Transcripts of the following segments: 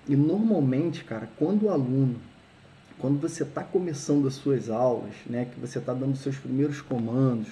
E normalmente, cara, quando você está começando as suas aulas, né, que você está dando os seus primeiros comandos,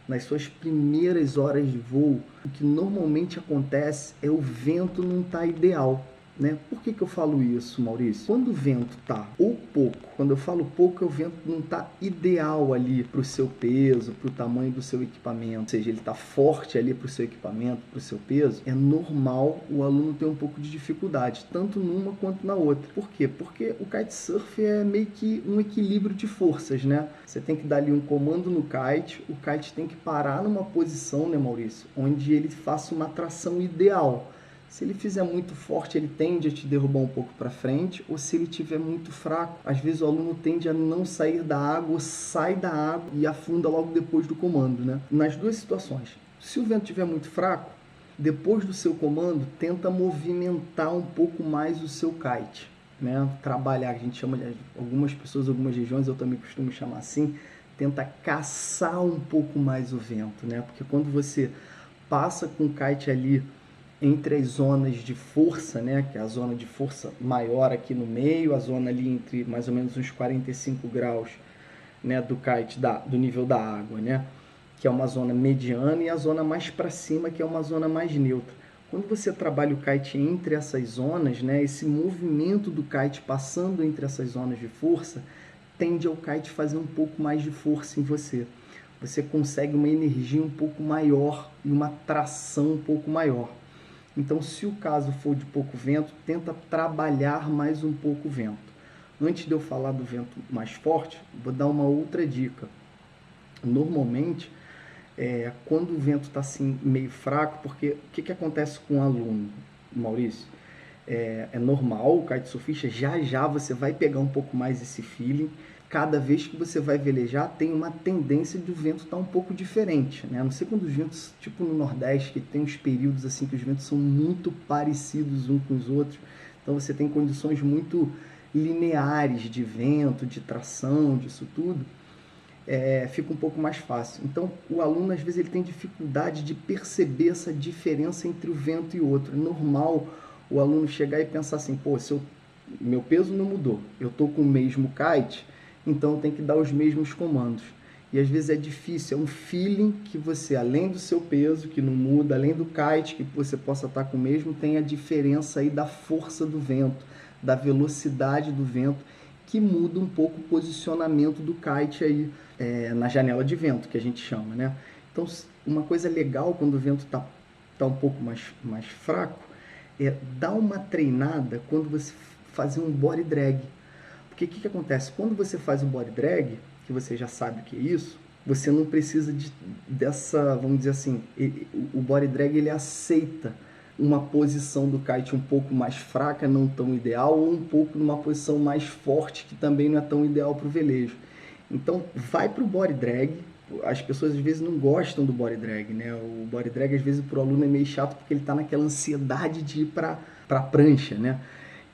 nas suas primeiras horas de voo, o que normalmente acontece é o vento não estar ideal. Né? Por que eu falo isso, Maurício? Quando o vento está ou pouco, quando eu falo pouco, o vento não está ideal ali para o seu peso, para o tamanho do seu equipamento, ou seja, ele está forte ali para o seu equipamento, para o seu peso, é normal o aluno ter um pouco de dificuldade, tanto numa quanto na outra. Por quê? Porque o kitesurf é meio que um equilíbrio de forças, né? Você tem que dar ali um comando no kite, o kite tem que parar numa posição, né, Maurício, onde ele faça uma tração ideal. Se ele fizer muito forte, ele tende a te derrubar um pouco para frente, ou se ele tiver muito fraco, às vezes o aluno tende a não sair da água, ou sai da água e afunda logo depois do comando, né? Nas duas situações. Se o vento estiver muito fraco, depois do seu comando, tenta movimentar um pouco mais o seu kite, né? Trabalhar, a gente chama de algumas pessoas, algumas regiões, eu também costumo chamar assim, tenta caçar um pouco mais o vento, né? Porque quando você passa com o kite ali entre as zonas de força, né, que é a zona de força maior aqui no meio, a zona ali entre mais ou menos uns 45 graus, né, do kite, do nível da água, né, que é uma zona mediana, e a zona mais para cima, que é uma zona mais neutra. Quando você trabalha o kite entre essas zonas, né, esse movimento do kite passando entre essas zonas de força, tende ao kite fazer um pouco mais de força em você. Você consegue uma energia um pouco maior e uma tração um pouco maior. Então, se o caso for de pouco vento, tenta trabalhar mais um pouco o vento. Antes de eu falar do vento mais forte, vou dar uma outra dica. Normalmente, quando o vento está assim meio fraco, porque o que acontece com o aluno, Maurício? É normal, o kitesurfista já você vai pegar um pouco mais esse feeling. Cada vez que você vai velejar, tem uma tendência de o vento estar um pouco diferente, né? A não ser quando os ventos, tipo no Nordeste, que tem uns períodos assim que os ventos são muito parecidos uns com os outros. Então você tem condições muito lineares de vento, de tração, disso tudo. Fica um pouco mais fácil. Então, o aluno, às vezes, ele tem dificuldade de perceber essa diferença entre o vento e o outro. É normal o aluno chegar e pensar assim, pô, meu peso não mudou, eu estou com o mesmo kite, então eu tenho que dar os mesmos comandos. E às vezes é difícil, é um feeling que você, além do seu peso, que não muda, além do kite, que você possa estar com o mesmo, tem a diferença aí da força do vento, da velocidade do vento, que muda um pouco o posicionamento do kite aí na janela de vento, que a gente chama, né? Então, uma coisa legal quando o vento tá um pouco mais fraco é dar uma treinada quando você fazer um body drag. Porque o que acontece? Quando você faz um body drag, que você já sabe o que é isso, você não precisa dessa, vamos dizer assim, o body drag ele aceita uma posição do kite um pouco mais fraca, não tão ideal, ou um pouco numa posição mais forte, que também não é tão ideal para o velejo. Então, vai para o body drag. As pessoas às vezes não gostam do body drag, né? O body drag às vezes para o aluno é meio chato porque ele está naquela ansiedade de ir para a prancha, né?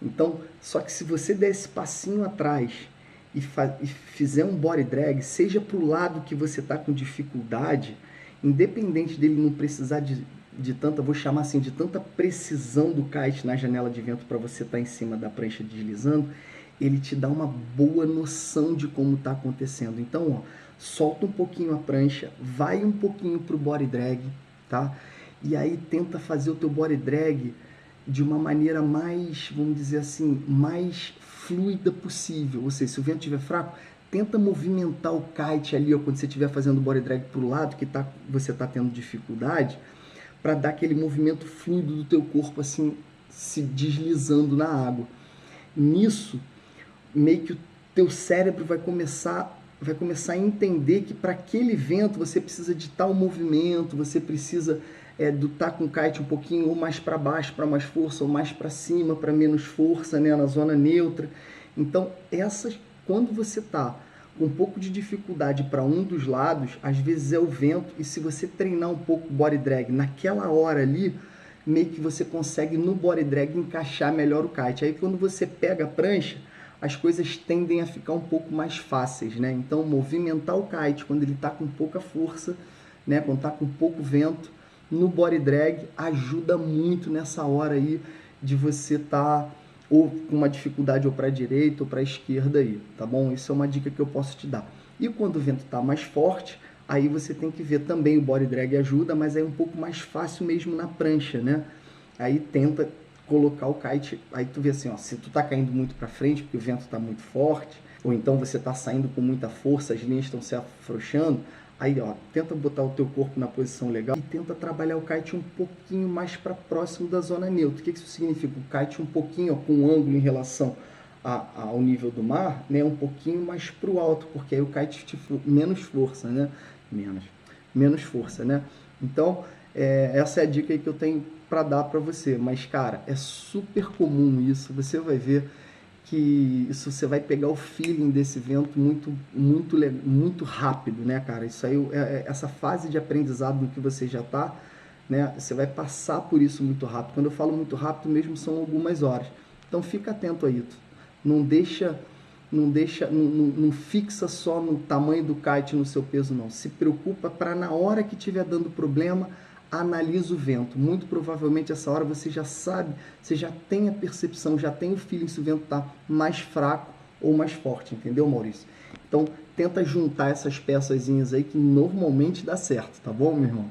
Então, só que se você der esse passinho atrás e fizer um body drag, seja para o lado que você está com dificuldade, independente dele não precisar de tanta, vou chamar assim, de tanta precisão do kite na janela de vento para você estar em cima da prancha deslizando, ele te dá uma boa noção de como está acontecendo. Então, ó, solta um pouquinho a prancha, vai um pouquinho para o body drag, tá? E aí tenta fazer o teu body drag de uma maneira mais, vamos dizer assim, mais fluida possível. Ou seja, se o vento estiver fraco, tenta movimentar o kite ali, ó, quando você estiver fazendo o body drag para o lado que você está tendo dificuldade, para dar aquele movimento fluido do teu corpo assim, se deslizando na água. Nisso, meio que o teu cérebro vai começar a entender que para aquele vento você precisa de tal movimento, você precisa do tá com o kite um pouquinho ou mais para baixo para mais força, ou mais para cima para menos força, né, na zona neutra. Então, quando você tá com um pouco de dificuldade para um dos lados, às vezes é o vento, e se você treinar um pouco o body drag naquela hora ali, meio que você consegue no body drag encaixar melhor o kite. Aí quando você pega a prancha, as coisas tendem a ficar um pouco mais fáceis, né? Então, movimentar o kite quando ele está com pouca força, né? Quando está com pouco vento, no body drag ajuda muito nessa hora aí de você estar ou com uma dificuldade ou para a direita ou para a esquerda aí, tá bom? Isso é uma dica que eu posso te dar. E quando o vento está mais forte, aí você tem que ver também, o body drag ajuda, mas é um pouco mais fácil mesmo na prancha, né? Aí tenta colocar o kite, aí tu vê assim, ó, se tu tá caindo muito para frente, porque o vento está muito forte, ou então você tá saindo com muita força, as linhas estão se afrouxando, aí ó, tenta botar o teu corpo na posição legal e tenta trabalhar o kite um pouquinho mais para próximo da zona neutra. O que isso significa? O kite um pouquinho, ó, com um ângulo em relação ao nível do mar, né, um pouquinho mais para o alto, porque aí o kite te menos força, né? Menos força, né? Então, essa é a dica aí que eu tenho para dar para você. Mas, cara, é super comum isso. Você vai ver que isso, você vai pegar o feeling desse vento muito rápido, né, cara? Isso aí, essa fase de aprendizado que você já tá, né? Você vai passar por isso muito rápido. Quando eu falo muito rápido mesmo, são algumas horas. Então, fica atento aí. Não deixa, não fixa só no tamanho do kite, no seu peso, não. Se preocupa para na hora que estiver dando problema, analisa o vento. Muito provavelmente essa hora você já sabe, você já tem a percepção, já tem o feeling se o vento está mais fraco ou mais forte, entendeu, Maurício? Então, tenta juntar essas peçazinhas aí que normalmente dá certo, tá bom, meu irmão?